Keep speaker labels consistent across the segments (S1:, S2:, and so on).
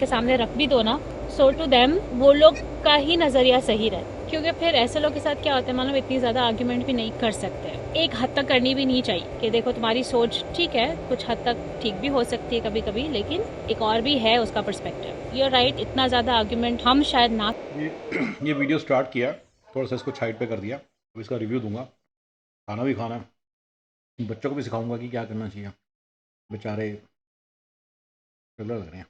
S1: के सामने रख भी दो ना, सो टू देम वो लोग का ही नज़रिया सही रहे, क्योंकि फिर ऐसे लोग के साथ क्या होता है, मानो इतनी ज़्यादा आर्ग्यूमेंट भी नहीं कर सकते, एक हद तक करनी भी नहीं चाहिए कि देखो तुम्हारी सोच ठीक है, कुछ हद तक ठीक भी हो सकती है कभी कभी, लेकिन एक और भी है उसका पर्सपेक्टिव। यू आर राइट, इतना ज़्यादा आर्ग्यूमेंट हम शायद ना।
S2: ये वीडियो स्टार्ट किया, थोड़ा सा इसको साइड पे कर दिया। अब इसका रिव्यू दूंगा। खाना भी खाना है, बच्चों को भी सिखाऊंगा कि क्या करना चाहिए। बेचारे चलो लग रहे हैं।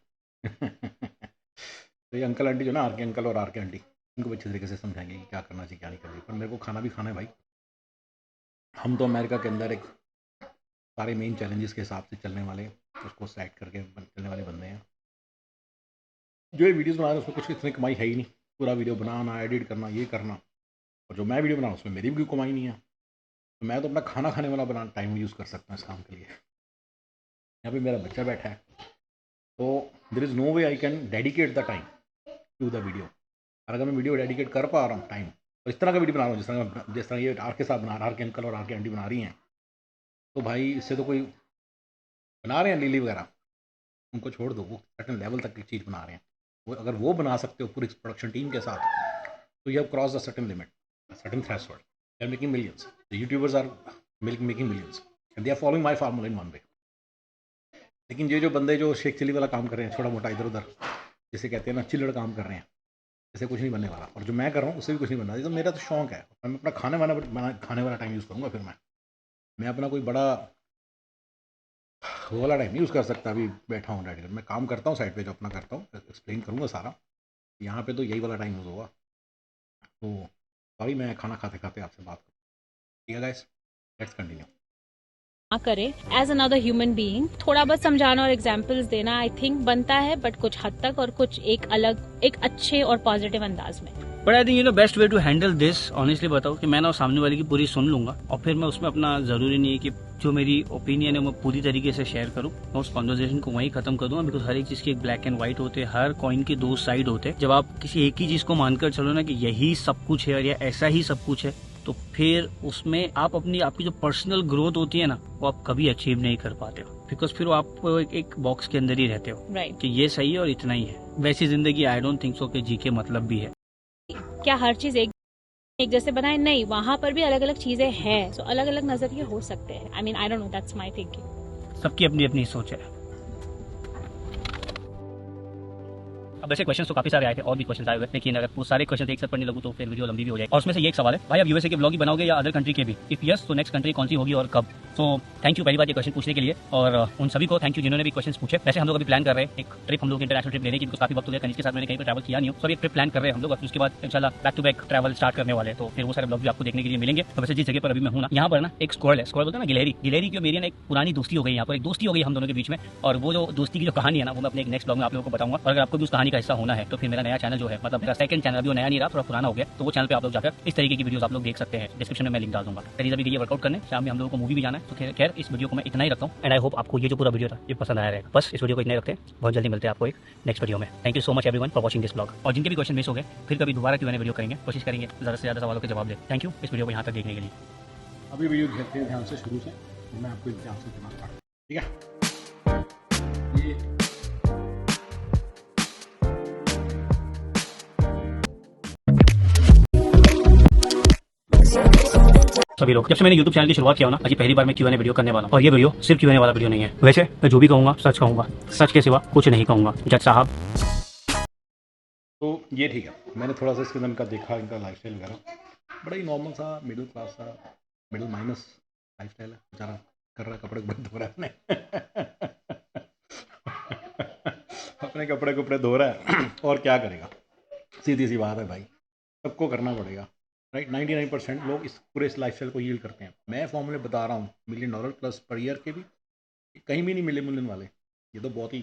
S2: तो ये अंकल आंटी जो ना, आर के अंकल और आर के आंटी, इनको अच्छे तरीके से समझाएंगे कि क्या करना चाहिए क्या नहीं करना चाहिए। पर मेरे को खाना भी खाना है भाई। हम तो अमेरिका के अंदर एक सारे मेन चैलेंजेस के हिसाब से चलने वाले, उसको सेट करके चलने वाले बंदे हैं। जो ये वीडियोस बना रहे हैं उसमें कुछ इतनी कमाई है ही नहीं। पूरा वीडियो बनाना, एडिट करना, ये करना। और जो मैं वीडियो बना रहा हूँ उसमें मेरी भी कोई कमाई नहीं है। तो मैं तो अपना खाना खाने वाला बना टाइम यूज़ कर सकता हूँ इस काम के लिए। यहाँ पे मेरा बच्चा बैठा है, तो there is no way I can dedicate the time to the video. और अगर मैं वीडियो डेडिकेट कर पा रहा हूँ टाइम, और इस तरह का वीडियो बना रहा हूँ जिस तरह ये आर के साथ बना, आर के अंकल और आर के आंटी बना रही हैं, तो भाई इससे तो कोई बना रहे हैं लीली वगैरह, उनको छोड़ दो, वो सर्टन लेवल तक की चीज़ बना रहे हैं। वो अगर वो बना सकते हो पूरी प्रोडक्शन टीम के साथ, तो you have cross the certain limit, certain threshold. They are making millions, the YouTubers are making millions, and they are following my formula in one way. लेकिन ये जो बंदे जो शेख चिल्ली वाला काम कर रहे हैं, छोटा मोटा इधर उधर, जिसे कहते हैं ना चिल्लड़ काम कर रहे हैं, इससे कुछ नहीं बनने वाला। और जो मैं कर रहा हूँ उससे भी कुछ नहीं बनना। ये तो मेरा तो शौक है, मैं अपना खाने वाला टाइम यूज़ करूँगा। फिर मैं अपना कोई बड़ा वो वाला टाइम नहीं यूज़ कर सकता। अभी बैठा हूँ डायरेक्ट, मैं काम करता हूँ साइड पे, जो अपना करता हूँ एक्सप्लेन करूँगा सारा। यहाँ पे तो यही वाला टाइम यूज़ होगा। तो सॉरी, मैं खाना खाते खाते आपसे बात करूँ। ठीक है गाइस, लेट्स कंटिन्यू।
S1: ना करे एज अनदर ह्यूमन बीइंग, थोड़ा बहुत समझाना और एग्जाम्पल्स देना आई थिंक बनता है, बट कुछ हद तक, और कुछ एक अलग, एक अच्छे और पॉजिटिव अंदाज में।
S3: But I think best way to handle this, honestly बताओ, कि मैं ना सामने वाले की पूरी सुन लूंगा और फिर मैं उसमें अपना, जरूरी नहीं है कि जो मेरी ओपिनियन है मैं पूरी तरीके से शेयर करूं, मैं उस कॉन्वर्जेशन को वहीं खत्म कर दूंगा। बिकॉज हर एक चीज की एक ब्लैक एंड व्हाइट होते हैं, हर कॉइन के दो साइड होते हैं। जब आप किसी एक ही चीज को मानकर चलो ना कि यही सब कुछ है या ऐसा ही सब कुछ है, तो फिर उसमें आप आपकी जो पर्सनल ग्रोथ होती है ना, वो आप कभी अचीव नहीं कर पाते हो। बिकॉज फिर वो आप एक बॉक्स के अंदर ही रहते हो,
S1: राइट।
S3: कि ये सही है और इतना ही है। वैसी जिंदगी आई डोंट थिंक सो कि जी के मतलब भी है।
S1: क्या हर चीज एक जैसे बनाए? नहीं, वहां पर भी अलग अलग चीजें हैं, सो अलग अलग नजरिए हो सकते हैं। I mean I don't know, that's my thinking.
S3: सबकी अपनी अपनी सोच है। अब वैसे क्वेश्चन तो काफी सारे आए थे, और भी क्वेश्चन आए हुए, लेकिन अगर वो सारे क्वेश्चन एक साथ पढ़ने लगूँ तो फिर वीडियो लंबी भी हो जाएगी। और उसमें से ये एक सवाल है, भाई आप यूएसए के ब्लॉग ही बनाओगे या अदर कंट्री के भी? इफ यस, तो नेक्स्ट कंट्री कौन सी होगी और कब? तो थैंक यू पहली बात ये क्वेश्चन पूछने के लिए, और उन सभी को थैंक यू जिन्होंने भी क्वेश्चन पूछे। वैसे हम लोग अभी प्लान कर रहे हैं एक ट्रिप, हम लोग इंटरनेशनल ट्रिप लेने की, काफी वक्त हो गया कनिष्क के साथ मैंने कहीं पर ट्रैवल किया नहीं हो। सो एक ट्रिप प्लान कर रहे हैं हम लोग, और उसके बाद इंशाल्लाह back to back travel start करने वाले हैं। तो फिर वो सारे ब्लॉग भी आपको देखने के लिए मिलेंगे। तो वैसे जिस जगह पर अभी मैं हूँ ना, यहाँ पर ना एक स्क्वाड है, स्क्वाड बोलते हैं ना, गिलहरी की मेरी ना एक पुरानी दोस्ती हो गई, यहाँ पर एक दोस्ती हो गई हम दोनों के बीच में। और वो जो दोस्ती की जो कहानी है ना, वो मैं अपने एक नेक्स्ट ब्लॉग में आप लोगों को बताऊंगा। और अगर आपको भी उस कहानी का हिस्सा होना है, तो फिर मेरा नया चैनल जो है, मतलब मेरा सेकंड चैनल, अभी वो नया नहीं रहा, थोड़ा पुराना हो गया, तो वो चैनल पे आप लोग जाकर इस तरीके की वीडियोस आप लोग देख सकते हैं। डिस्क्रिप्शन में मैं लिंक डाल दूंगा। करीज अभी गई है वर्कआउट करने, शाम में हम लोगों को मूवी भी जाना है। तो खैर इस वीडियो को मैं इतना ही रखता हूँ, एंड आई होप आपको ये जो पूरा वीडियो था ये पसंद आया रहेगा। बस इस वीडियो को इतना ही रखते हैं, बहुत जल्दी मिलते हैं आपको एक नेक्स्ट वीडियो में। Thank you so much everyone for watching this blog. और जिनके भी क्वेश्चन मिस हो गए, फिर कभी दोबारा क्यों वीडियो करेंगे, कोशिश करेंगे ज़्यादा से ज़्यादा सवालों के जवाब दे। थैंक यू इस वीडियो को यहाँ तक देखने के लिए।
S2: अभी वीडियो देखते हैं ध्यान से शुरू से, मैं आपको ध्यान से दिमाग काट, ठीक है। ये
S3: सभी लोग, जब से मैंने YouTube चैनल की शुरुआत किया हो ना, आज पहली बार मैं Q&A वीडियो करने वाला हूँ। और ये वीडियो सिर्फ Q&A वाला वीडियो नहीं है। वैसे मैं जो भी कहूँगा सच कहूँगा, सच के सिवा कुछ नहीं कहूँगा। जज साहब,
S2: तो ये ठीक है। मैंने थोड़ा सा इसके अंदर का देखा, इनका लाइफस्टाइल वगैरह, बड़ा ही नॉर्मल सा मिडिल क्लास सा, मिडिल माइनस लाइफस्टाइल है। बेचारा कर रहा है, कपड़े कपड़े धो रहा है अपने कपड़े कपड़े धो रहा है और क्या करेगा। सीधी सी बात है भाई, सबको करना पड़ेगा, राइट। 99% लोग इस पूरे इस लाइफस्टाइल को यील्ड करते हैं। मैं फॉर्मूले बता रहा हूँ $1 million प्लस पर ईयर के भी, कहीं भी नहीं मिले मिलियन वाले। ये तो बहुत ही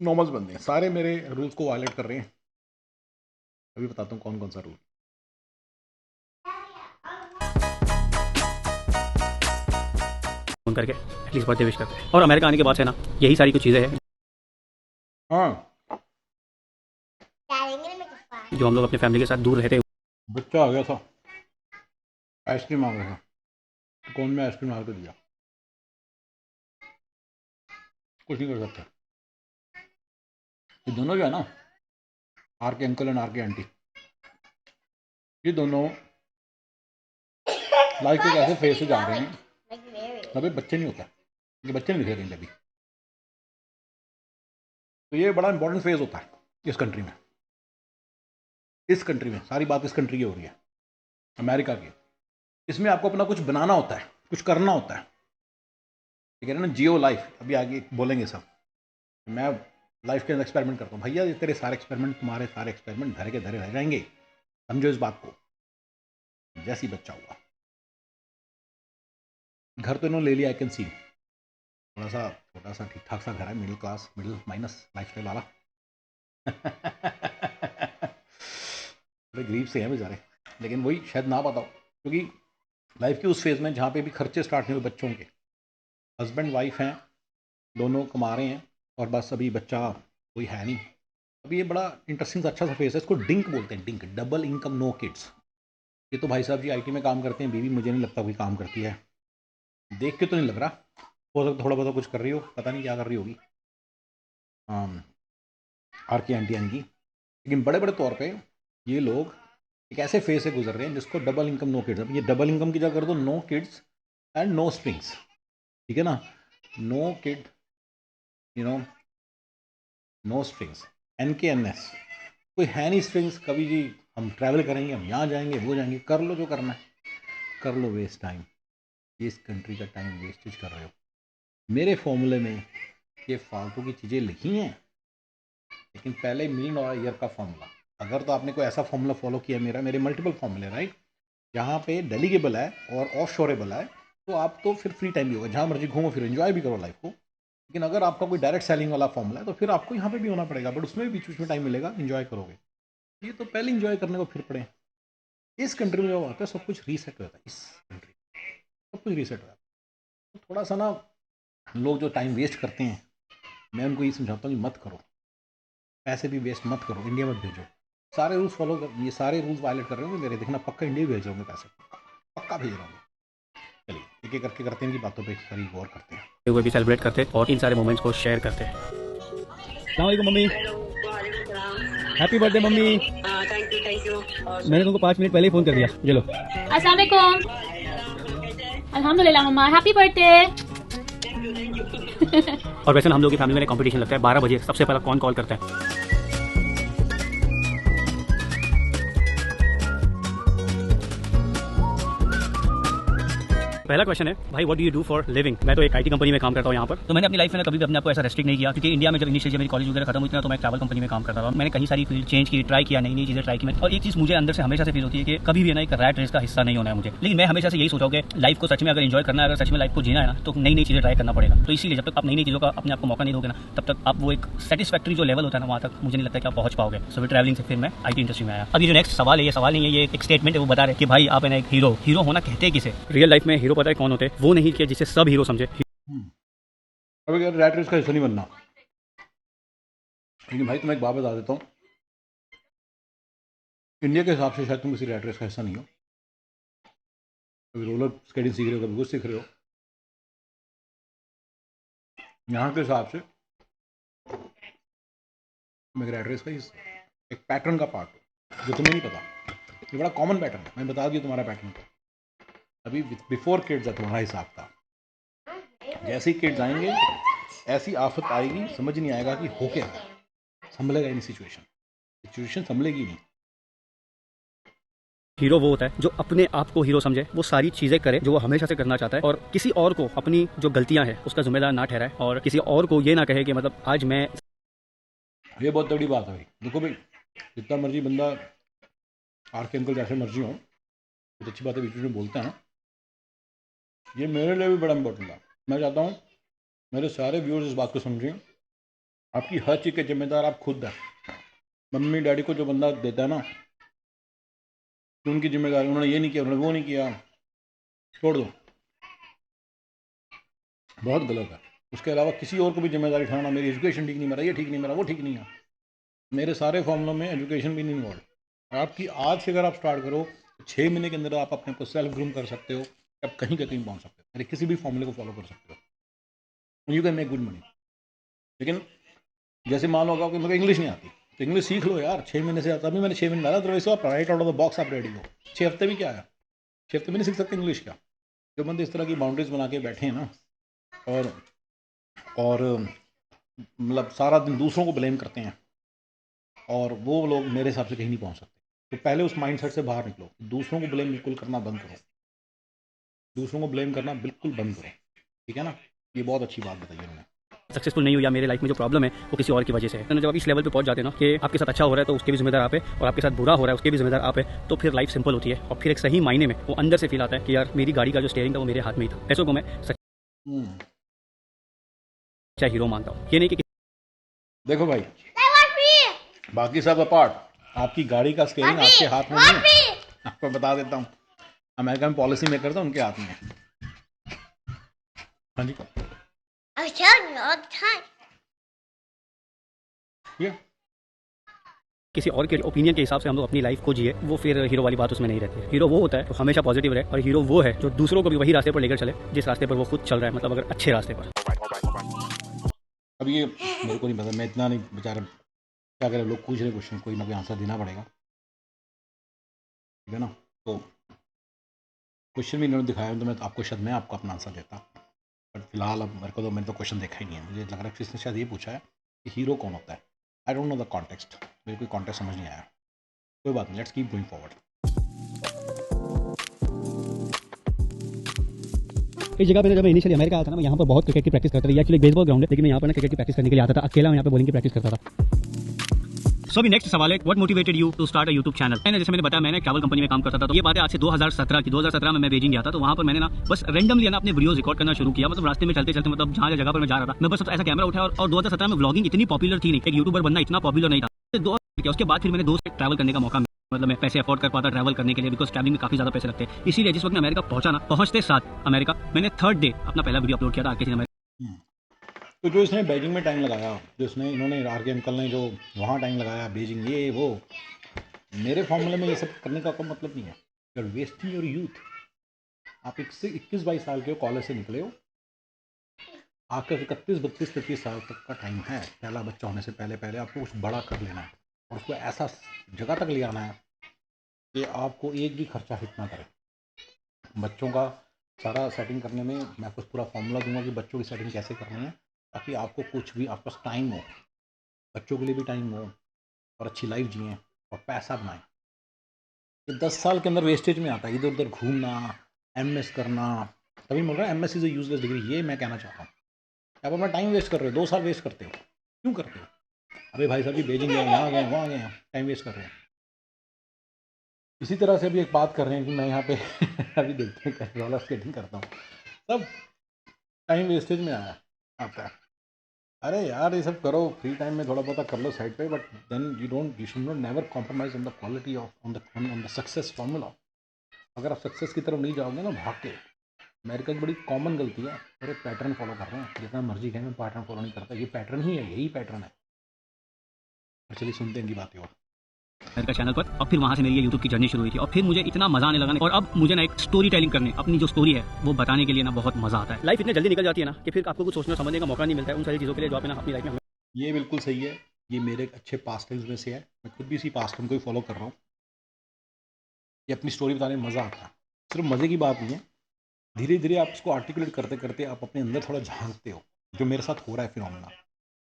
S2: नॉर्मल बंदे हैं, सारे मेरे रूल्स को वायलेट कर रहे हैं। अभी बताता हूँ कौन कौन सा रूल।
S3: फोन करके एटलीस्ट बर्थडे विश करते हैं। और अमेरिका आने के बाद से ना, यही सारी कुछ चीज़ें हैं
S2: हाँ,
S3: जो हम लोग अपने फैमिली के साथ दूर रहते हैं।
S2: बच्चा आ गया था, आइसक्रीम मांग रहा था, तो कौन में आइसक्रीम ला के दिया, कुछ नहीं कर सकता। ये दोनों जो है ना, आर के अंकल एंड आर के आंटी, ये दोनों लाइफ के एक ऐसे फेज से जा रहे हैं अभी बच्चे नहीं होता, ये बच्चे नहीं दिखे कहीं अभी। तो ये बड़ा इंपॉर्टेंट फेज होता है इस कंट्री में। इस कंट्री में सारी बात इस कंट्री की हो रही है, अमेरिका की। इसमें आपको अपना कुछ बनाना होता है, कुछ करना होता है। ठीक है ना, जियो लाइफ, अभी आगे बोलेंगे सब। मैं लाइफ के अंदर एक्सपेरिमेंट करता हूँ, भैया ये तेरे सारे एक्सपेरिमेंट, तुम्हारे सारे एक्सपेरिमेंट धरे के धरे रह जाएंगे, समझो इस बात को। जैसी बच्चा हुआ, घर तो इन्होंने ले लिया, आई कैन सी, थोड़ा सा छोटा सा ठीक ठाक सा घर है, middle class, middle minus lifestyle वाला। बड़े गरीब से हैं बेचारे, लेकिन वही शायद ना पता हो, क्योंकि लाइफ के उस फेज़ में जहाँ पे भी खर्चे स्टार्ट नहीं हुए बच्चों के, हस्बैंड वाइफ हैं, दोनों कमा रहे हैं, और बस अभी बच्चा कोई है नहीं। अभी ये बड़ा इंटरेस्टिंग सा अच्छा सा फेस है, इसको डिंक बोलते हैं, DINK, double income no kids. ये तो भाई साहब जी आईटी में काम करते हैं, बीवी मुझे नहीं लगता कोई काम करती है, देख के तो नहीं लग रहा। हो सकता थोड़ा बहुत कुछ कर रही हो, पता नहीं क्या कर रही होगी आर की आंटी आएंगी। लेकिन बड़े बड़े तौर पे ये लोग एक ऐसे फेज से गुजर रहे हैं जिसको डबल इनकम नो किड्स। अब ये डबल इनकम की जगह कर दो no kids and no strings, ठीक है ना, no kid, you know, no strings, NKNS, कोई है नहीं स्ट्रिंग्स। कभी जी हम ट्रैवल करेंगे, हम यहाँ जाएंगे, वो जाएंगे, कर लो जो करना है कर लो, वेस्ट टाइम, इस कंट्री का टाइम वेस्टेज कर रहे हो। मेरे फॉर्मूले में ये फालतू की चीज़ें लिखी हैं, लेकिन पहले $1 मिलियन ईयर का फॉर्मूला, अगर तो आपने कोई ऐसा फॉर्मूला फॉलो किया, मेरे मल्टीपल फॉर्मूले राइट, जहाँ पे डेलीगेबल है और ऑफ शोरेबल है, तो आप तो फिर फ्री टाइम भी होगा, जहाँ मर्जी घूमो, फिर एंजॉय भी करो लाइफ को। लेकिन अगर आपका कोई डायरेक्ट सेलिंग वाला फॉर्मूला है तो फिर आपको यहाँ पे भी होना पड़ेगा, बट उसमें भी बीच बीच में टाइम मिलेगा, एंजॉय करोगे। ये तो पहले एंजॉय करने को फिर पड़े। इस कंट्री में जब आता है सब कुछ रीसेट हो जाता है, इस कंट्री सब कुछ रीसेट हो जाता है। तो थोड़ा सा ना लोग जो टाइम वेस्ट करते हैं, मैं उनको ये समझाता हूँ कि मत करो, पैसे भी वेस्ट मत करो, इंडिया मत भेजो। सारे रूल्स फॉलो कर, ये सारे रूल्स वायलेट कर रहे होंगे मेरे, देखना पक्का इंडिया भेज रहे होंगे पैसे, पक्का भेज रहे होंगे। चलिए एक एक करके करते हैं, इनकी बातों पे करीब गौर करते हैं।
S3: हुए भी सेलिब्रेट करते हैं और इन सारे मोमेंट्स को शेयर करते हैं। अस्सलाम वालेकुम mummy, happy birthday mummy.
S4: Thank you.
S3: मैंने तुमको 5 मिनट पहले ही फ़ोन कर दिया, चलो।
S1: अस्सलाम वालेकुम। अल्हम्दुलिल्लाह मम्मा, हैप्पी बर्थडे।
S3: और वैसे हम लोग की फैमिली में कंपटीशन लगता है 12 बजे सबसे पहला कौन कॉल करता है। पहला क्वेश्चन है भाई what do you do for living. मैं तो एक आईटी कंपनी में काम करता हूँ यहाँ पर। तो मैंने अपनी लाइफ में कभी भी अपने आपको ऐसा रेस्ट्रिक्ट नहीं किया, क्योंकि इंडिया में जब इनिशियल मेरी कॉलेज वगैरह खत्म हुई थी ना, तो मैं ट्रैवल कंपनी में काम करता था। मैंने कहीं सारी फील्ड चेंज की, ट्राई किया, नई नई चीजें ट्राई की। और एक चीज मुझे अंदर से हमेशा से फील होती है कि कभी भी ना एक रैट रेस का हिस्सा नहीं होना है मुझे। लेकिन मैं हमेशा से यही सोचा हूं कि लाइफ को सच में अगर एंजॉय करना है, अगर सच में लाइफ को जीना है ना, तो नई नई चीजें ट्राई करना पड़ेगा। तो इसीलिए जब तक आप नई नई चीजों का अपने आप को मौका नहीं दोगे ना, तब तक आप वो एक सेटिस्फैक्ट्री जो लेवल होता है ना, वहाँ तक मुझे नहीं लगता कि आप पहुंच पाओगे। सो फिर ट्रैवलिंग से फिर मैं आईटी इंडस्ट्री में आया। अब ये जो नेक्स्ट सवाल है, ये सवाल नहीं है, ये एक स्टेटमेंट है। वो बता रहे कि भाई आप है ना एक हीरो। हीरो होना कहते हैं किसे? रियल लाइफ में हीरो पता है कौन होते हैं? वो नहीं कि जिसे सब हीरो समझे।
S2: अभी यार रैट रेस का हिस्सा नहीं बनना, लेकिन भाई तुम्हें एक बात बता देता हूँ, इंडिया के हिसाब से शायद तुम किसी रैट रेस का हिस्सा नहीं हो। कभी रोलर स्केटिंग सीख रहे हो, कभी कुछ सीख रहे हो। यहाँ के हिसाब से तुम एक रैट रेस का हिस्सा, एक पैटर्न का पार्ट हो जो तुम्हें नहीं पता। ये बड़ा कॉमन पैटर्न है, मैं बता दिया तुम्हारा पैटर्न को। अभी बिफोर किड्स है तुम्हारा हिसाब का, जैसे ही किड्स आएंगे ऐसी आफत आएगी, समझ नहीं आएगा कि हो क्या, संभलेगा नहीं, सिचुएशन संभलेगी नहीं।
S3: हीरो वो होता है जो अपने आप को हीरो समझे, वो सारी चीजें करे जो वो हमेशा से करना चाहता है, और किसी और को अपनी जो गलतियां हैं उसका जिम्मेदार ना ठहराए, और किसी और को ये ना कहे कि मतलब आज मैं।
S2: ये बहुत बड़ी बात है भाई। देखो भाई, जितना मर्जी बंदा आर के अंकल जैसे मर्जी हो, कुछ अच्छी बातें बीच में बोलते हैं ना, ये मेरे लिए भी बड़ा इंपॉर्टेंट था। मैं चाहता हूँ मेरे सारे व्यूअर्स इस बात को समझें, आपकी हर चीज़ के जिम्मेदार आप खुद हैं। मम्मी डैडी को जो बंदा देता है ना, तो उनकी जिम्मेदारी, उन्होंने ये नहीं किया, उन्होंने वो नहीं किया, छोड़ दो, बहुत गलत है। उसके अलावा किसी और को भी जिम्मेदारी उठाना, मेरी एजुकेशन ठीक नहीं, मेरा ये ठीक नहीं, मेरा वो ठीक नहीं है, मेरे सारे फॉर्मूलों में एजुकेशन भी नहीं इन्वॉल्व। आपकी आज से अगर आप स्टार्ट करो तो 6 महीने के अंदर आप अपने को सेल्फ ग्रूम कर सकते हो, आप कहीं का कहीं पहुँच सकते हो, मेरे किसी भी फॉर्मूले को फॉलो कर सकते हो, you can make good money. लेकिन जैसे मान लो अगर मेरे को इंग्लिश नहीं आती तो इंग्लिश सीख लो यार, 6 महीने से आता, अभी मैंने 6 महीने डाला, तो वैसे आप right out of the box आप रेडी हो। 6 हफ्ते भी क्या है, 6 हफ्ते में नहीं सीख सकते इंग्लिश क्या। जो बंदे इस तरह की बाउंड्रीज बना के बैठे हैं ना, और मतलब सारा दिन दूसरों को ब्लेम करते हैं, और वो लोग मेरे हिसाब से कहीं नहीं पहुंच सकते। तो पहले उस माइंडसेट से बाहर निकलो, दूसरों को ब्लेम बिल्कुल करना बंद करो, दूसरों को ब्लेम करना बिल्कुल बंद करो, ठीक है ना। ये बहुत अच्छी बात बताई उन्होंने।
S3: सक्सेसफुल नहीं हुई या मेरे लाइफ में जो प्रॉब्लम है वो किसी और की वजह से है। तो जब आप इस लेवल पे पहुंच जाते हैं ना कि आपके साथ अच्छा हो रहा है तो उसके भी जिम्मेदार आप है, और आपके साथ बुरा हो रहा है उसके भी जिम्मेदार आप है, तो फिर लाइफ सिंपल होती है, और फिर एक सही मायने में वो अंदर से फील आता है कि यार मेरी गाड़ी का जो स्टीयरिंग था वो मेरे हाथ में ही था। ऐसों को मैं सच्चा हीरो मानता हूँ। ये नहीं कि
S2: देखो भाई, बाकी सब अपार्ट, आपकी गाड़ी का स्टीयरिंग आपके हाथ में नहीं है। आपको बता देता हूँ, अमेरिका में पॉलिसी मेकर था, उनके हाथ में है। हाँ जी, ये
S3: किसी और के ओपिनियन के हिसाब से हम लोग अपनी लाइफ को जिए, वो फिर हीरो वाली बात उसमें नहीं रहती है। हीरो वो होता है जो हमेशा पॉजिटिव रहे, और हीरो वो है जो दूसरों को भी वही रास्ते पर लेकर चले जिस रास्ते पर वो खुद चल रहा है, मतलब अगर अच्छे रास्ते पर।
S2: अब ये मेरे को नहीं पता, मैं इतना नहीं, बेचारा क्या करें, लोग पूछ रहे क्वेश्चन, कोई ना कोई आंसर देना पड़ेगा, ठीक है ना। तो क्वेश्चन भी इन्होंने दिखाया तो मैं आपको शायद मैं आपको अपना आंसर देता, बट फिलहाल अब मेरे को तो, मैंने तो क्वेश्चन देखा ही नहीं है। मुझे लग रहा है किसने शायद ये पूछा है कि हीरो कौन होता है। I don't know the context, मेरे कोई कॉन्टेक्स्ट समझ नहीं आया। कोई बात नहीं, लेट्स कीप गोइंग फॉरवर्ड।
S3: इस जगह पे जब मैं इनिशियली अमेरिका आया था ना, मैं यहाँ पर बहुत क्रिकेट की प्रैक्टिस करता था। एक्चुअली एक बेसबॉल ग्राउंड है, लेकिन मैं यहाँ पर ना क्रिकेट की प्रैक्टिस करने के लिए आता था अकेला। मैं यहाँ पे बॉलिंग की प्रैक्टिस करता था। सो अभी नेक्स्ट सवाल है, what motivated you to start a YouTube channel. मैंने जैसे मैंने बताया, मैंने ट्रैवल कंपनी में काम करता था, तो ये बात है आज से 2017 की। 2017 में मैं बीजिंग गया था, तो वहाँ पर मैंने ना बस रैंडमली ना अपने वीडियोस रिकॉर्ड करना शुरू किया। मतलब रास्ते में चलते चलते, मतलब जहाँ जगह पर मैं जा रहा था, मैं बस ऐसा कैमरा उठाया, और 2017 में व्लॉगिंग इतनी पॉपुलर थी नहीं, एक यूट्यूबर बनना इतना पॉपुलर नहीं था। उसके बाद फिर मैंने 2 से ट्रैवल करने का मौका मिला, मतलब मैं पैसे अफोर्ड कर पाता ट्रैवल करने के लिए, बिकॉज ट्रैवलिंग में काफी ज्यादा पैसे लगते हैं। इसीलिए जिस वक्त मैं अमेरिका पहुंचा ना, पहुंचते साथ अमेरिका, मैंने 3rd डे अपना पहला वीडियो अपलोड किया था आके अमेरिका।
S2: तो जो इसने बीजिंग में टाइम लगाया, जो इसने इन्होंने आर के अंकल ने जो वहाँ टाइम लगाया, बीजिंग ये वो, मेरे फॉर्मूले में ये सब करने का कोई मतलब नहीं है। You are wasting your youth. आप 21-22 साल के हो, कॉलेज से निकले हो, आपका 31-32-33 साल तक का टाइम है। पहला बच्चा होने से पहले पहले आपको कुछ बड़ा कर लेना है, और उसको ऐसा जगह तक ले आना है कि आपको एक भी खर्चा हिट ना करे। बच्चों का सारा सेटिंग करने में मैं आपको पूरा फॉर्मूला दूंगा कि बच्चों की सेटिंग कैसे करनी है, ताकि आपको कुछ भी, आपके पास टाइम हो, बच्चों के लिए भी टाइम हो, और अच्छी लाइफ जिए और पैसा बनाएं। ये 10 साल के अंदर वेस्टेज में आता है, इधर उधर घूमना, MS करना। तभी बोल रहा है MS is a useless degree, ये मैं कहना चाहता हूँ। आप अपना टाइम वेस्ट कर रहे हो, 2 साल वेस्ट करते हो, क्यों करते हो? अबे भाई साहब जी, बीजिंग गए, यहाँ गए, वहाँ गए, टाइम वेस्ट कर रहे हैं। इसी तरह से अभी एक बात कर रहे हैं कि मैं यहाँ पे अभी देखते हैं रोलर स्केटिंग करता हूँ, सब टाइम वेस्टेज में आया आता है। अरे यार, ये सब करो, फ्री टाइम में थोड़ा बहुत कर लो साइड पे, but then you should not never compromise on the quality of on the success formula. अगर आप सक्सेस की तरफ नहीं जाओगे ना भाग के, अमेरिका की बड़ी कॉमन गलती है, अरे पैटर्न फॉलो कर रहे हैं, जितना मर्जी कहें, मैं पैटर्न फॉलो नहीं करता, ये पैटर्न ही है, यही पैटर्न है। चलिए सुनते हैं इनकी बातें और।
S3: अमेरिका चैनल पर, और फिर वहाँ से मेरी ये यूट्यूब की जर्नी शुरू हुई थी, और फिर मुझे इतना मजा आने लगा ना, और अब मुझे ना एक स्टोरी टेलिंग करने, अपनी जो स्टोरी है वो बताने के लिए ना बहुत मजा आता है। लाइफ इतनी जल्दी निकल जाती है ना कि फिर आपको कुछ सोचने समझने का मौका नहीं मिलता है उन सारी चीज़ों के लिए जो आप ना अपनी लाइफ में।
S2: ये बिल्कुल सही है, ये मेरे एक अच्छे पास्ट टाइम्स में से है, मैं खुद भी इसी पास्ट टाइम को ही फॉलो कर रहा हूँ। ये अपनी स्टोरी बताने में मज़ा आता है, सिर्फ मज़े की बात नहीं है, धीरे धीरे आप उसको आर्टिकुलेट करते करते आप अपने अंदर थोड़ा झांकते हो, जो मेरे साथ हो रहा है फिनोमेना,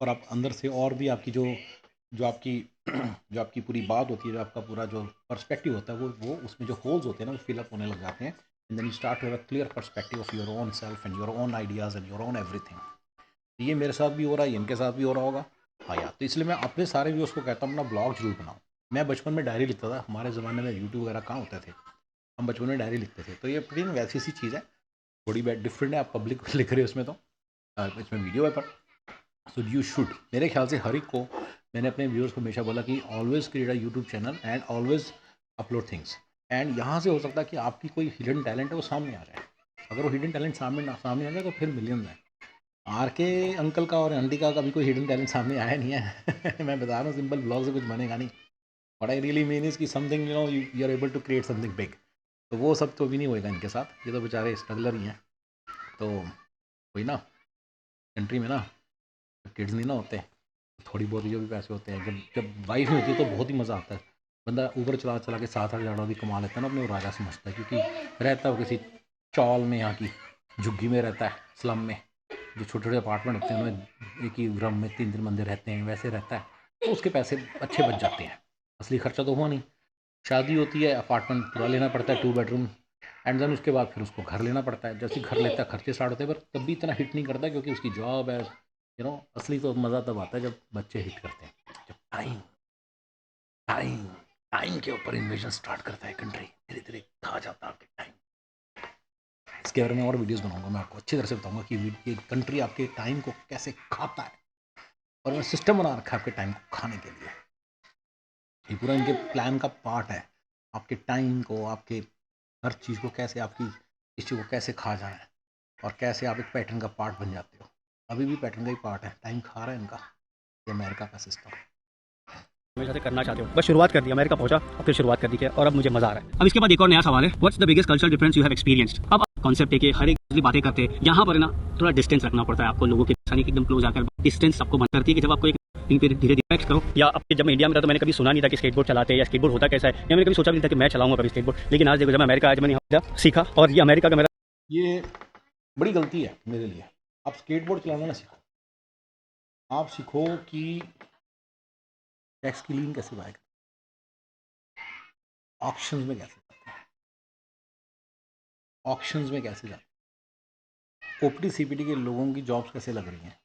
S2: और आप अंदर से और भी आपकी जो आपकी जो आपकी पूरी बात होती है, जो आपका पूरा जो पर्सपेक्टिव होता है, वो उसमें जो होल्स होते हैं ना, वो फिलअप होने लग जाते हैं, and then you start to have a clear perspective of your own self and your own ideas and your own everything. ये मेरे साथ भी हो रहा है, इनके साथ भी हो रहा होगा। हाँ यार, तो इसलिए मैं अपने सारे व्यूअर्स को कहता हूँ अपना ब्लॉग जरूर बनाओ। मैं बचपन में डायरी लिखता था, हमारे ज़माने में यूट्यूब वगैरह कहाँ होते थे, हम बचपन में डायरी लिखते थे। तो ये प्रीन वैसी सी चीज़ है, थोड़ी बहुत डिफरेंट है, आप पब्लिक को लिख रहे हो इसमें, तो इसमें वीडियो है, पर सो यू शुड, मेरे ख्याल से हर एक को, मैंने अपने व्यूअर्स को हमेशा बोला कि always create a YouTube channel and always upload things, and यहाँ से हो सकता है कि आपकी कोई हिडन टैलेंट है वो सामने आ जाए। अगर वो हिडन टैलेंट सामने आ जाए तो फिर मिलियंस है। आर के अंकल का और आंटी का कभी कोई हिडन टैलेंट सामने आया नहीं है। मैं बता रहा हूँ, सिंपल ब्लॉग से कुछ बनेगा नहीं। But I really mean is कि something you are able to create something big, तो वो सब तो भी नहीं होएगा इनके साथ, ये तो बेचारे स्ट्रगलर ही हैं। तो वही ना, कंट्री में ना किड्स नहीं ना होते, थोड़ी बहुत जो भी पैसे होते हैं, जब जब वाइफ में होती है तो बहुत ही मज़ा आता है। बंदा ऊबर चला चला के 7-8 हज़ार भी कमा लेता है ना, अपने वो राजा समझता है, क्योंकि रहता है वो किसी चौल में, यहाँ की झुग्गी में रहता है, स्लम में, जो छोटे छोटे अपार्टमेंट होते हैं उनमें एक ही रूम में 3-3 बंदे रहते हैं, वैसे रहता है, तो उसके पैसे अच्छे बच जाते हैं। असली खर्चा तो हुआ नहीं। शादी होती है, अपार्टमेंट पूरा लेना पड़ता है 2 बेडरूम, एंड देन उसके बाद फिर उसको घर लेना पड़ता है। जैसे ही घर लेता है खर्चे स्टार्ट होते हैं, पर तब भी इतना हिट नहीं करता क्योंकि उसकी जॉब है। असली तो मज़ा तब आता है जब बच्चे हिट करते हैं, जब टाइम टाइम टाइम के ऊपर इन्वेजन स्टार्ट करता है कंट्री, धीरे धीरे खा जाता है आपके टाइम। इसके बारे में और वीडियोस बनाऊंगा, मैं आपको अच्छी तरह से बताऊंगा कि ये कंट्री आपके टाइम को कैसे खाता है, और मैं सिस्टम बना रखा है आपके टाइम को खाने के लिए। ये पूरा इनके प्लान का पार्ट है, आपके टाइम को, आपके हर चीज़ को कैसे, आपकी इस चीज़ को कैसे खा जाना है, और कैसे आप एक पैटर्न का पार्ट बन जाते हो। अभी भी पैटर्न का ही पार्ट है, टाइम खा रहा है इनका, ये अमेरिका का सिस्टम।
S3: हमेशा से करना चाहते हो, बस शुरुआत कर दी, अमेरिका पहुंचा और फिर शुरुआत कर दी है, और अब मुझे मजा आ रहा है। अब इसके बाद एक और नया सवाल है, what's the biggest cultural difference you have experienced. अब कॉन्सेप्ट है कि हर एक बातें करते हैं, यहाँ पर ना थोड़ा डिस्टेंस रखना पड़ता है आपको, लोगों के साथ एकदम क्लोज आकर डिस्टेंस आपको मदद करती है कि जब आपको एक धीरे धीरे रिलैक्स करो। या अब जब मैं इंडिया में था तो मैंने कभी सुना नहीं था कि स्केटबोर्ड चलाते हैं या स्केटबोर्ड होता कैसा है, या मैंने कभी सोचा भी नहीं था कि मैं चलाऊंगा कभी स्केटबोर्ड। लेकिन आज देखो, जब मैं अमेरिका आया, जब मैंने यहाँ सीखा, और ये अमेरिका का मेरा
S2: ये बड़ी गलती है मेरे लिए। आप स्केटबोर्ड चलाना ना सीखो, आप सीखो कि टैक्स की लीन कैसे बाय करते हैं, ऑक्शंस में कैसे करते हैं, ऑक्शंस में कैसे जाते हैं, ओपीडी सीपीडी के लोगों की जॉब्स कैसे लग रही हैं,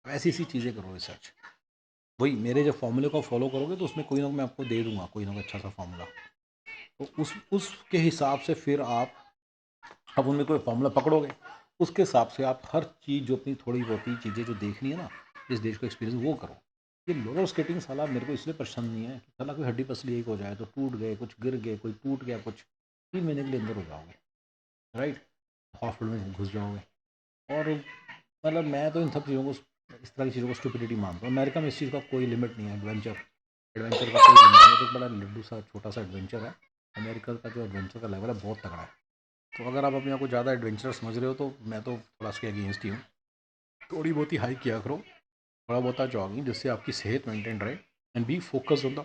S2: ऐसी ऐसी चीज़ें करो रिसर्च। वही मेरे जब फॉर्मूले को फॉलो करोगे तो उसमें कोई ना मैं आपको दे दूंगा, कोई ना कोई अच्छा सा फॉर्मूला, तो उसके हिसाब से फिर आप उनमें कोई फॉर्मूला पकड़ोगे, उसके हिसाब से आप हर चीज़ जो अपनी थोड़ी बहुत चीज़ें जो देखनी है ना, इस देश को एक्सपीरियंस वो करो। ये रोलर स्केटिंग साला मेरे को इसलिए पसंद नहीं है कि साला कोई हड्डी पसली एक हो जाए तो टूट गए, कुछ गिर गए, कोई टूट गया, कुछ 3 महीने के लिए अंदर हो जाओगे, राइट, हॉस्पिटल में घुस जाओगे। और मतलब मैं तो इन सब चीज़ों को, इस तरह की चीज़ों को स्टुपिडिटी मानता हूँ। अमेरिका में इस चीज़ का कोई लिमिट नहीं है, एडवेंचर एडवेंचर का कोई लिमिट नहीं है। तो बड़ा लड्डू सा छोटा सा एडवेंचर है, अमेरिका का जो एडवेंचर का लेवल है बहुत तगड़ा है। तो अगर आप अपने आप को ज़्यादा एडवेंचर समझ रहे हो तो मैं तो थोड़ा उसके अगेंस्ट ही हूँ। थोड़ी बहुत ही हाइक किया करो, थोड़ा बहुत जॉगिंग, जिससे आपकी सेहत मेंटेन रहे, and be focus on the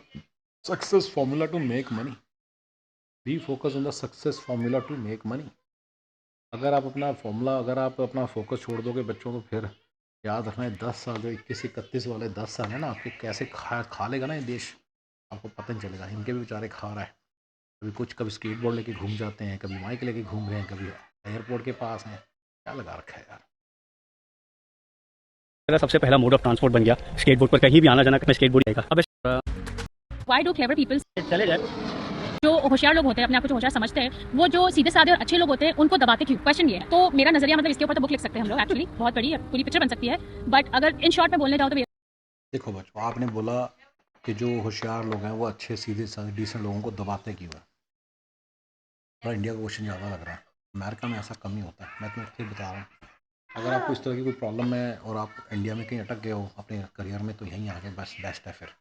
S2: success formula to make money. Be focus on the success formula to make money. अगर आप अपना फोकस छोड़ दोगे बच्चों को, फिर याद रखना है 10 साल, जो 21-31 वाले 10 साल है ना, आपके कैसे खा लेगा ना ये देश, आपको पता नहीं चलेगा। इनके भी बेचारे खा रहा है, कभी स्केट बोर्ड लेके घूम जाते हैं, कभी माइक लेके घूम रहे हैं, कभी एयरपोर्ट के पास हैं, क्या लगा रखा है यार।
S3: मेरा सबसे पहला मोड ऑफ ट्रांसपोर्ट बन गया स्केटबोर्ड पर, कहीं भी आना जाना मैं स्केटबोर्ड आएगा। अब
S1: Why do clever people,
S3: चले जाए,
S1: जो होशियार लोग होते हैं, अपने आप को जो होशियार समझते हैं, वो जो सीधे साधे और अच्छे लोग होते हैं, उनको दबाते क्यों? क्वेश्चन ये है। तो मेरा नजरिया, मतलब इसके ऊपर तो बुक लिख सकते हैं हम लोग, एक्चुअली बहुत बड़ी पूरी पिक्चर बन सकती है, बट अगर इन शॉर्ट में बोलने जाओ तो
S2: देखो बच्चों, आपने बोला कि जो होशियार लोग हैं वो अच्छे सीधे साधे डिसेंट लोगों को दबाते क्यों है। थोड़ा इंडिया का क्वेश्चन ज़्यादा लग रहा है, अमेरिका में ऐसा कम ही होता है। मैं तुम्हें फिर बता रहा हूँ, अगर आपको इस तरह की कोई प्रॉब्लम है और आप इंडिया में कहीं अटक गए हो अपने करियर में, तो यहीं आके बस बेस्ट है। फिर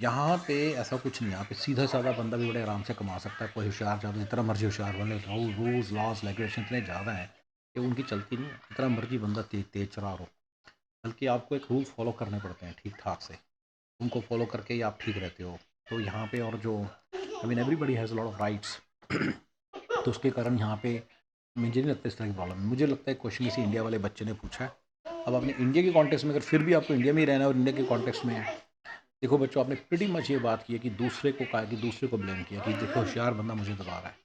S2: यहाँ पे ऐसा कुछ नहीं है, यहाँ पे सीधा साधा बंदा भी बड़े आराम से कमा सकता है। कोई होशियार ज़्यादा, जितना मर्जी होशियार बने, रूल्स लॉज रेगुलेशन इतने ज़्यादा हैं कि उनकी चलती नहीं है। जितना मर्जी बंदा तेज चला हो, बल्कि आपको एक रूल फॉलो करने पड़ते हैं ठीक ठाक से, उनको फॉलो करके ही आप ठीक रहते हो। तो यहाँ पे, और जो I mean everybody has lot of rights, तो उसके कारण यहाँ पे मुझे नहीं लगता इस तरह की प्रॉब्लम है। मुझे लगता है क्वेश्चन किसी इंडिया वाले बच्चे ने पूछा है। अब आपने इंडिया के कॉन्टेक्स्ट में, अगर फिर भी आपको इंडिया में ही रहना है और इंडिया के कॉन्टेक्स्ट में है, देखो बच्चों, आपने प्रीटी मच ये बात की है कि दूसरे को कहा, कि दूसरे को ब्लेम किया कि देखो होशियार बंदा मुझे दबा रहा है।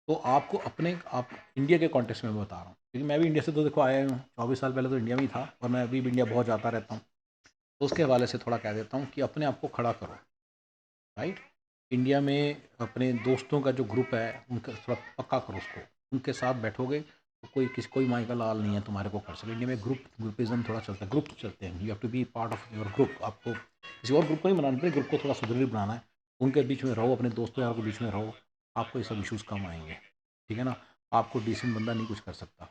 S2: तो आपको आप इंडिया के कॉन्टेक्स्ट में मैं बता रहा हूँ, क्योंकि मैं भी इंडिया से तो देखो आया हूँ, 24 साल पहले तो इंडिया में ही था, और मैं अभी भी इंडिया बहुत जाता रहता हूँ। तो उसके हवाले से थोड़ा कह देता हूँ कि अपने आप को खड़ा करो, राइट। इंडिया में अपने दोस्तों का जो ग्रुप है उनका थोड़ा पक्का करो उसको, उनके साथ बैठोगे तो कोई माई का लाल नहीं है तुम्हारे को कर सके। इंडिया में ग्रुपिज्म थोड़ा चलता है, ग्रुप चलते हैं, you have to be part of your group. आपको किसी और ग्रुप को नहीं बनाना पड़ेगा, ग्रुप को थोड़ा सुदृढ़ बनाना है, उनके बीच में रहो, अपने दोस्तों यार के बीच में रहो, आपको ये सब इशूज़ कम आएंगे, ठीक है ना। आपको डिसेंट बंदा नहीं कुछ कर सकता।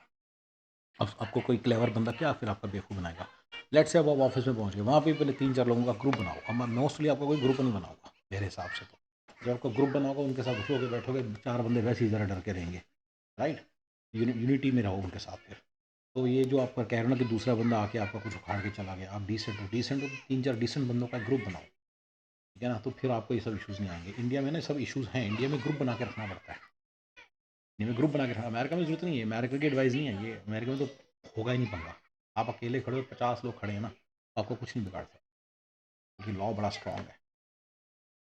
S2: अब आपको कोई क्लेवर बंदा क्या फिर आपका बेवकूफ़ बनाएगा। लेट से अब आप ऑफिस में पहुंच गए, वहाँ पे पहले 3-4 लोगों का ग्रुप बनाओ। अब मोस्टली आपका कोई ग्रुप नहीं बनाऊंगा मेरे हिसाब से। तो जब आपका ग्रुप बनाओगे, उनके साथ उठोगे बैठोगे, 4 बंदे वैसे ही ज़रा डर के रहेंगे, राइट। यूनिटी में रहो उनके साथ फिर। तो ये जो आप कह रहे हो ना कि दूसरा बंदा आके आपका कुछ उखाड़ के चला गया, आप डिसेंट हो तो 3-4 डिसेंट बंदों का ग्रुप बनाओ, ठीक है ना, तो फिर आपको ये सब इश्यूज़ नहीं आएंगे। इंडिया में ना सब इश्यूज़ हैं, इंडिया में ग्रुप बना के रखना पड़ता है, इंडिया में ग्रुप बना के रखना। अमेरिका में ज़रूरत नहीं है, अमेरिका की एडवाइस नहीं है ये, अमेरिका में तो होगा ही नहीं पंगा। आप अकेले खड़े हो, 50 लोग खड़े हैं ना, आपको कुछ नहीं बिगाड़ सकते, क्योंकि लॉ बड़ा स्ट्रॉन्ग है।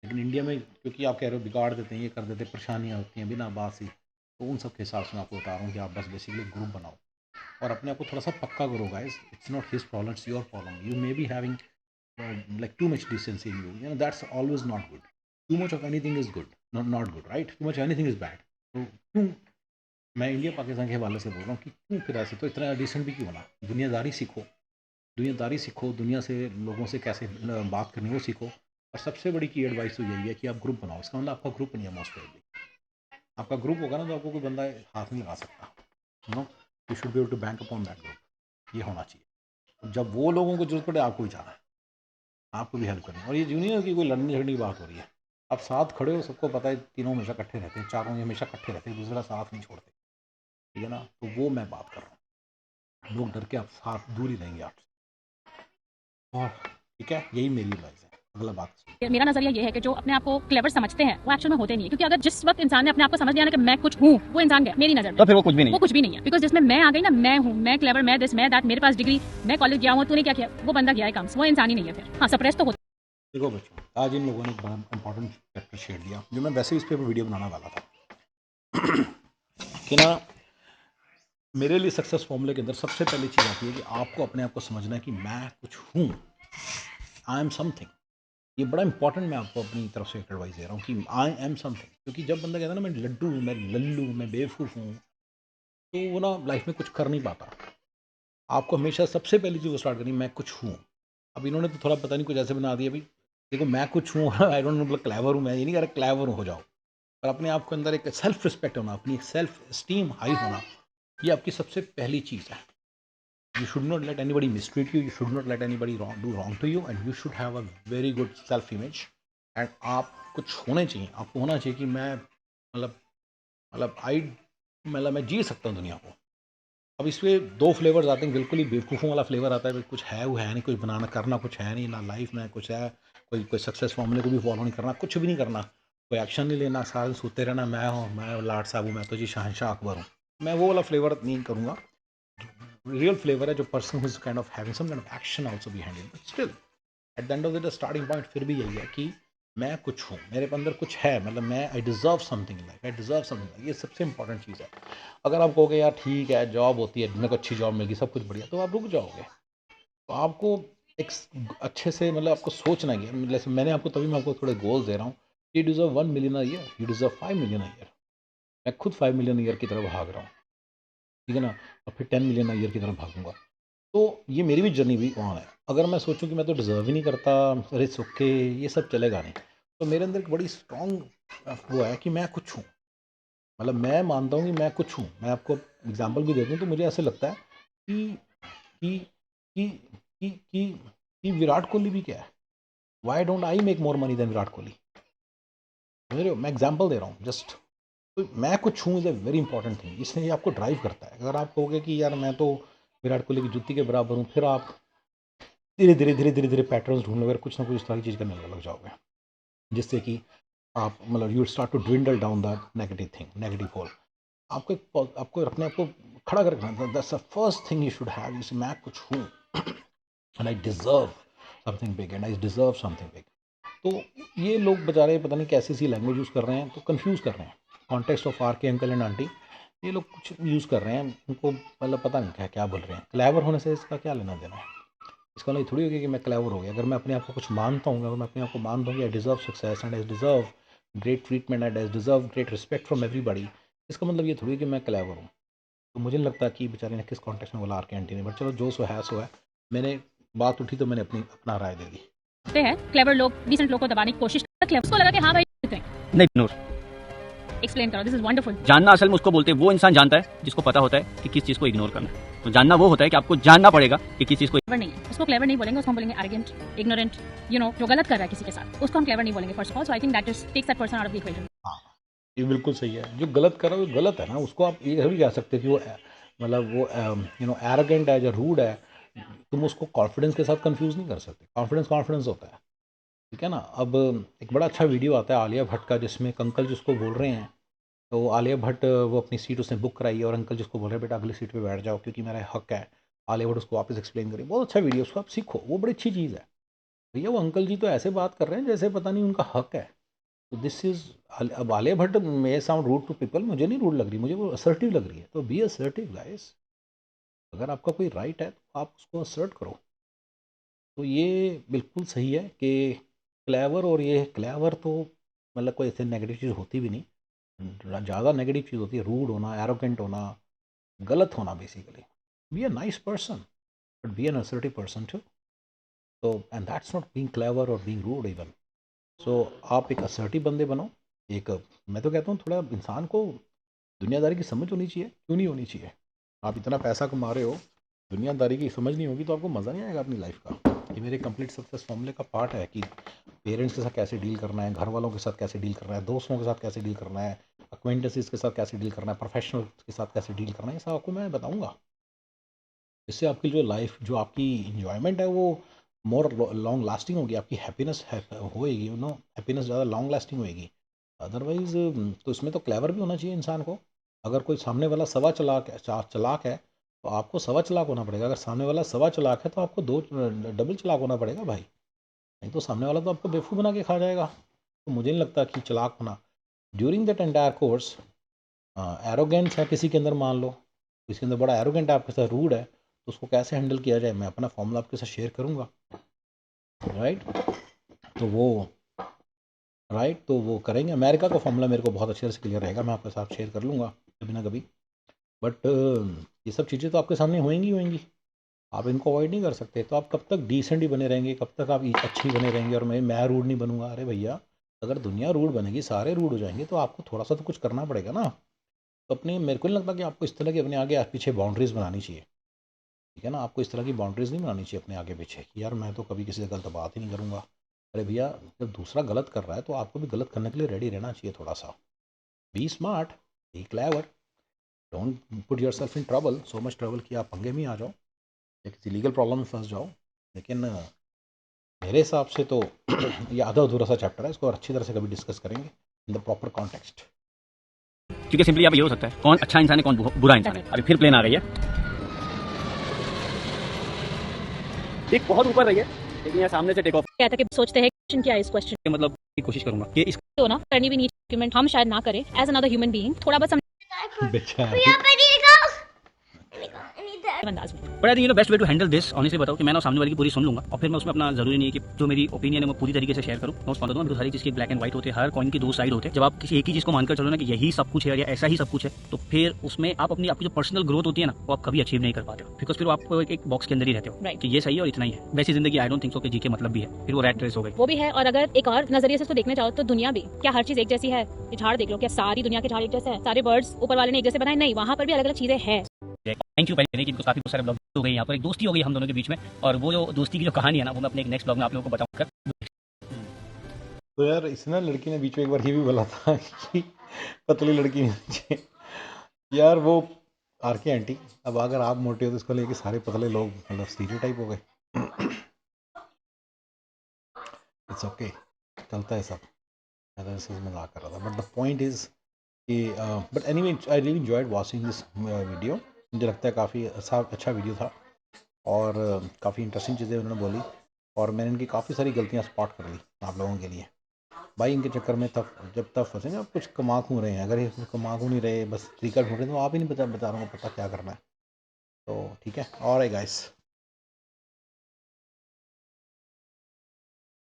S2: लेकिन इंडिया में क्योंकि आप कह रहे हो बिगाड़ देते हैं, ये कर देते हैं, परेशानियाँ होती हैं बिना बात से, तो उन सब के हिसाब से मैं आपको बता रहा हूँ कि आप बस बेसिकली ग्रुप बनाओ और अपने आप को थोड़ा सा पक्का करो guys. It's not his problem, it's your problem. You may be having like too much decency in you, you know, that's always not good. Too much of anything is good, not good, right? Too much of anything is bad. तो क्यों, मैं India Pakistan के हवाले से बोल रहा हूँ कि क्यों फिर ऐसे, तो इतना डिसेंट भी क्यों होना। दुनियादारी सीखो, दुनियादारी सीखो, दुनिया से लोगों से कैसे बात करनी है वो सीखो। और सबसे बड़ी की एडवाइस तो यही है कि आप ग्रुप बनाओ। इसका मतलब आपका ग्रुप नहीं है, मोस्ट प्रोबेबली आपका ग्रुप होगा ना तो आपको कोई बंदा हाथ नहीं लगा सकता, you know. You should be able to bank upon that group, ये होना चाहिए। जब वो लोगों को जरूरत पड़े आपको ही जाना है, आपको भी हेल्प करनी है। और ये जूनियर की कोई लड़ने झगड़ने की बात हो रही है, आप साथ खड़े हो, सबको पता है तीनों हमेशा इकट्ठे रहते हैं, चारों हमेशा इकट्ठे रहते हैं, दूसरा साथ नहीं छोड़ते, ठीक है ना। तो वो मैं बात कर रहा हूँ, लोग डर के आप साथ दूर ही रहेंगे आपसे, और ठीक है, यही मेरी एडवाइस है। अगला बात
S1: मेरा नजरिया ये है कि जो अपने आप को क्लेवर समझते हैं वो एक्चुअल में होते नहीं है, क्योंकि अगर जिस वक्त इंसान ने अपने आप को समझ लिया ना कि मैं कुछ हूँ, वो इंसान गया मेरी नजर में,
S3: तो फिर वो कुछ भी नहीं
S1: वो कुछ भी नहीं है। बिकॉज जिसमें मैं आ गई ना, मैं हूँ, मैं क्लेवर, मैं दिस, मैं दैट, मेरे पास डिग्री, मैं कॉलेज गया हूँ, तूने क्या किया, वो बंदा गया है काम, वो इंसान ही नहीं है फिर। हाँ, सप्रेस तो होता।
S2: देखो बच्चों, आज इन लोगों ने एक बड़ा इंपॉर्टेंट फैक्टर शेयर दिया, जो मैं वैसे इस पर वीडियो बनाना वाला था कि ना, मेरे लिए सक्सेस फॉर्मूले के अंदर सबसे पहली चीज़ आती है कि आपको अपने आप को समझना है कि मैं कुछ हूँ, आई एम समथिंग। ये बड़ा इंपॉर्टेंट, मैं आपको अपनी तरफ से एक एडवाइस दे रहा हूँ कि आई एम समथिंग। क्योंकि जब बंदा कहता है ना मैं लड्डू हूँ, मैं लल्लू हूँ, मैं बेवकूफ़ हूँ, तो वो ना लाइफ में कुछ कर नहीं पाता। आपको हमेशा सबसे पहली चीज़ वो स्टार्ट करनी, मैं कुछ हूँ। अब इन्होंने तो थोड़ा पता नहीं कुछ ऐसे बना दिया भाई, देखो मैं कुछ हूँ आई डोंट नो, मतलब क्लेवर हूँ, मैं ये नहीं कह रहा क्लेवर हो जाओ, पर अपने आप के अंदर एक सेल्फ रिस्पेक्ट होना, अपनी सेल्फ स्टीम हाई होना, ये आपकी सबसे पहली चीज़ है। You should not let anybody mistreat you. You should not let anybody do wrong to you, and you should have a very good self image. And आप कुछ होने चाहिए, आपको होना चाहिए कि मैं मतलब मैं जी सकता हूँ दुनिया को। अब इसमें 2 फ्लेवर्स आते हैं, बिल्कुल ही बेवकूफ़ों वाला फ्लेवर आता है, कुछ है वो है नहीं, कुछ बनाना करना कुछ है नहीं, ना लाइफ में कुछ है, कोई सक्सेस फॉर्मूले को भी फॉलो नहीं करना, कुछ भी नहीं करना, कोई एक्शन नहीं लेना, सारा दिन सोते रहना, मैं लाट साहब हूँ, मैं तो जी शहंशाह अकबर हूँ। मैं वो वाला फ्लेवर नहीं करूँगा। रियल फ्लेवर है जो person who is kind of having some kind of action also behind it, but still at the end of the starting point फिर भी यही है कि मैं कुछ हूँ, मेरे अंदर कुछ है, मतलब मैं आई deserve something in life, I deserve something. ये सबसे इंपॉर्टेंट चीज़ है। अगर आप कहोगे यार ठीक है जॉब होती है, मेरे को अच्छी जॉब मिल गई, सब कुछ बढ़िया, तो आप रुक जाओगे। तो आपको एक अच्छे से मतलब आपको सोचना है, जैसे मैंने आपको तभी मैं आपको थोड़े गोल्स दे रहा हूँ। You deserve 1 million a year, you deserve 5 million a year. मैं खुद 5 मिलियन ईयर की तरफ भाग रहा हूँ, ठीक है ना, और फिर 10 मिलियन ईयर की तरफ भागूंगा। तो ये मेरी भी जर्नी भी ऑन है। अगर मैं सोचूं कि मैं तो डिज़र्व ही नहीं करता, अरे सुखे, ये सब चलेगा नहीं। तो मेरे अंदर एक बड़ी स्ट्रॉन्ग वो है कि मैं कुछ हूँ, मतलब मैं मानता हूँ कि मैं कुछ हूँ। मैं आपको एग्जांपल भी दे दूँ तो मुझे ऐसे लगता है कि कि कि कि कि, कि विराट कोहली भी क्या है, why don't I make more money than Virat Kohli. समझ रहे हो, मैं एग्जाम्पल दे रहा हूँ जस्ट। तो मैं कुछ हूँ is a very important thing, इसने ये आपको ड्राइव करता है। अगर आप कहोगे कि यार मैं तो विराट कोहली की जुत्ती के बराबर हूँ, फिर आप धीरे धीरे पैटर्न्स ढूंढ लोगे, कुछ ना कुछ सारी चीज़ करने लग जाओगे, जिससे कि आप मतलब you start to dwindle down the negative thing, negative hole. आपको अपने आप को खड़ा कर रखना, that's the first thing you should have, जैसे मैं कुछ हूँ and I deserve something big, and I deserve something big. तो ये लोग बेचारे पता नहीं कैसी सी लैंग्वेज यूज़ कर रहे हैं, तो कंफ्यूज कर रहे हैं। कॉन्टेक्स्ट ऑफ आर के अंकल एंड आंटी, ये लोग कुछ यूज़ कर रहे हैं, उनको मतलब पता नहीं क्या क्या बोल रहे हैं। क्लेवर होने से इसका क्या लेना देना है? इसका मतलब थोड़ी होगी कि मैं क्लेवर हो गया। अगर मैं अपने आप को कुछ मानता हूँ, अगर मैं अपने आप को मानता हूँ कि I deserve success and I deserve great treatment and I deserve great respect from everybody, इसका मतलब ये थोड़ी कि मैं क्लेवर हूँ। तो मुझे नहीं लगता कि बेचारे ने किस कॉन्टेक्स्ट में बोला आर के आंटी ने, बट चलो जो सो है। मैंने बात उठी तो मैंने अपना राय दे दी।
S1: हैं क्लेवर लोग डिसेंट लोग को दबाने की कोशिश करते हैं, उसको लगा कि हाँ भाई
S3: नहीं नूर,
S1: एक्सप्लेन करो, दिस इज वंडरफुल।
S3: जानना असल में उसको बोलते हैं, वो इंसान जानता है जिसको पता होता है कि किस चीज़ को इग्नोर करना है। तो जानना वो होता है कि आपको जानना पड़ेगा कि किस चीज़ को
S1: क्लेवर नहीं है, उसको क्लेवर नहीं बोलेंगे, उसको हम बोलेंगे एरोगेंट, इग्नोरेंट, यू नो, जो गलत कर रहा है किसी के साथ, उसको हम क्लेवर नहीं बोलेंगे first of all. So I think that just takes that person out of the equation.
S2: हाँ, ये बिल्कुल सही है। जो गलत कर रहा है वो गलत है ना, उसको आप ये नहीं कह सकते कि वो मतलब वो एरोगेंट है, जो रूड है, तुम उसको कॉन्फिडेंस के साथ कंफ्यूज नहीं कर सकते। कॉन्फिडेंस होता है, ठीक है ना। अब एक बड़ा अच्छा वीडियो आता है आलिया भट्ट का, जिसमें एक अंकल जिसको बोल रहे हैं, तो आलिया भट्ट वो अपनी सीट उसने बुक कराई है और अंकल जिसको बोल रहे हैं बेटा अगली सीट पे बैठ जाओ क्योंकि मेरा हक है, आलिया भट्ट उसको वापस एक्सप्लेन करी। बहुत अच्छा वीडियो, उसको आप सीखो, वो बड़ी अच्छी चीज़ है। भैया वो अंकल जी तो ऐसे बात कर रहे हैं जैसे पता नहीं उनका हक है। तो दिस इज़, अब Alia Bhatt may sound rude to people, मुझे नहीं रूड लग रही, मुझे वो असर्टिव लग रही है। तो बी असर्टिव गाइस, अगर आपका कोई राइट है तो आप उसको असर्ट करो। तो ये बिल्कुल सही है कि क्लेवर, और ये क्लेवर तो मतलब कोई ऐसे नेगेटिव चीज़ होती भी नहीं, ज़्यादा नेगेटिव चीज़ होती है रूड होना, एरोगेंट होना, गलत होना basically. Be a nice person but be an assertive person too. तो and that's not being clever और बीइंग रूड इवन। सो आप एक असर्टिव बंदे बनो। एक, मैं तो कहता हूँ थोड़ा इंसान को दुनियादारी की समझ होनी चाहिए। क्यों नहीं होनी चाहिए? आप इतना पैसा कमा रहे हो, दुनियादारी की समझ नहीं होगी तो आपको मज़ा नहीं आएगा अपनी लाइफ का। ये मेरे कंप्लीट सक्सेस फॉर्मूले का पार्ट है कि पेरेंट्स के साथ कैसे डील करना है, घर वालों के साथ कैसे डील करना है, दोस्तों के साथ कैसे डील करना है, अक्वेंटेंसेस के साथ कैसे डील करना है, प्रोफेशनल के साथ कैसे डील करना है, ये सब आपको मैं बताऊँगा। इससे आपकी जो लाइफ, जो आपकी इंजॉयमेंट है वो मोर लॉन्ग लास्टिंग होगी, आपकी हैप्पीनेस होएगी, हैप्पीनेस ज़्यादा लॉन्ग लास्टिंग होएगी। अदरवाइज़ तो इसमें तो क्लेवर भी होना चाहिए इंसान को। अगर कोई सामने वाला सवा चलाक है तो आपको सवा चलाक होना पड़ेगा। अगर सामने वाला सवा चलाक है तो आपको दो डबल चलाक होना पड़ेगा भाई। नहीं तो सामने वाला तो आपको बेवकूफ़ बना के खा जाएगा। तो मुझे नहीं लगता कि चलाक होना during that entire course. Arrogance है किसी के अंदर, मान लो किसी के अंदर बड़ा एरोगेंट है, आपके साथ रूड है, तो उसको कैसे हैंडल किया जाए, मैं अपना फॉर्मूला आपके साथ शेयर करूँगा। राइट, तो वो करेंगे। अमेरिका का फॉर्मूला मेरे को बहुत अच्छे से क्लियर रहेगा, मैं आपके साथ शेयर कर लूँगा कभी ना कभी। बट ये सब चीज़ें तो आपके सामने होएंगी, आप इनको अवॉइड नहीं कर सकते। तो आप कब तक डिसेंट ही बने रहेंगे, कब तक आप अच्छी बने रहेंगे और मैं रूड नहीं बनूंगा? अरे भैया, अगर दुनिया रूड बनेगी, सारे रूड हो जाएंगे, तो आपको थोड़ा सा तो कुछ करना पड़ेगा ना। तो अपने, मेरे को नहीं लगता कि आपको इस तरह की अपने आगे पीछे बाउंड्रीज़ बनानी चाहिए, ठीक है ना। आपको इस तरह की बाउंड्रीज़ नहीं बनानी चाहिए अपने आगे पीछे कि यार मैं तो कभी किसी से गलत बात ही नहीं करूँगा। अरे भैया, जब दूसरा गलत कर रहा है तो आपको भी गलत करने के लिए रेडी रहना चाहिए थोड़ा सा। Be smart, be clever, don't put yourself in trouble, so much trouble कि आप पंगे में ही आ जाओ या किसी लीगल प्रॉब्लम में फंस जाओ। लेकिन मेरे हिसाब से तो ये आधा अधूरा सा चैप्टर है, इसको और अच्छी तरह से कभी डिस्कस करेंगे इन द प्रॉपर कॉन्टेक्स्ट।
S3: क्योंकि सिंपली यहाँ पे ये हो सकता है कौन अच्छा इंसान है कौन बुरा इंसान है। अभी फिर प्लेन आ रही है, एक बहुत ऊपर रही है लेकिन यहाँ सामने से टेक ऑफ
S1: क्या था कि सोचते हैं क्वेश्चन क्या है इस क्वेश्चन
S3: के मतलब की कोशिश करूंगा कि इस
S1: तो ना करनी भी नहीं आर्गुमेंट, हम शायद ना करें एज अनदर ह्यूमन बीइंग, थोड़ा बहुत अंदाज में।
S3: But I think best way to handle this, honestly बताओ कि मैं ना सामने वाले की पूरी सुन लूंगा और फिर मैं उसमें अपना, जरूरी नहीं है कि जो मेरी ओपिनियन है मैं पूरी तरीके से शेयर करूँ, मैं उसको बता दूँ। बिकॉज हर चीज़ की ब्लैक एंड व्हाइट होते हैं, हर कॉइन की दो साइड होते हैं। जब आप किसी एक ही चीज़ को मानकर चलो ना कि यही सब कुछ है या ऐसा ही सब कुछ है, तो फिर उसमें आप आपकी जो पर्सनल ग्रोथ होती है ना, वो आप कभी अचीव नहीं कर पाते हो। बिकॉज फिर आप एक बॉक्स के अंदर ही रहते हो
S1: Right.
S3: कि ये सही है और इतना ही है। वैसी जिंदगी आई डोंट थिंक सो कि जी के मतलब भी है, फिर वो रैट रेस हो गई।
S1: वो भी है। और अगर एक और नजरिए से तो देखने जाओ तो दुनिया भी, क्या हर चीज एक जैसी है? ये झाड़ देख लो, क्या सारी दुनिया के झाड़ एक जैसे हैं? सारे बर्ड्स ऊपर वाले ने एक जैसे बनाए? नहीं, वहाँ पर भी अलग अलग चीजें हैं।
S3: थैंक यू पहले कि काफी सारे ब्लॉग हो गए, यहाँ पर एक दोस्ती हो गई हम दोनों के बीच में, और वो जो दोस्ती की जो कहानी है ना, वो मैं अपने एक नेक्स्ट ब्लॉग में आप लोगों को बताऊंगा।
S2: तो यार इस ना लड़की ने बीच में एक बार ये भी बोला था कि पतली लड़की नहीं चाहिए। यार वो आर के आंटी, अब अगर आप मोटे हो तो इसको लेके सारे पतले लोग मतलब स्टीरियोटाइप हो गए। इट्स ओके, चलता है सब। मैं तो ऐसे मजाक कर रहा था, बट द पॉइंट इज कि but anyway I really enjoyed watching this video. मुझे लगता है काफ़ी अच्छा वीडियो था और काफ़ी इंटरेस्टिंग चीज़ें उन्होंने बोली और मैंने इनकी काफ़ी सारी गलतियाँ स्पॉट कर ली आप लोगों के लिए। भाई इनके चक्कर में जब तक फंसेंगे, आप कुछ कमा खू रहे हैं, अगर ये कुछ कमा खू नहीं रहे, बस तरीका ढूंढ रहे हैं, तो आप ही नहीं बता रहा हूँ पता क्या करना है। तो ठीक है, और गाइस।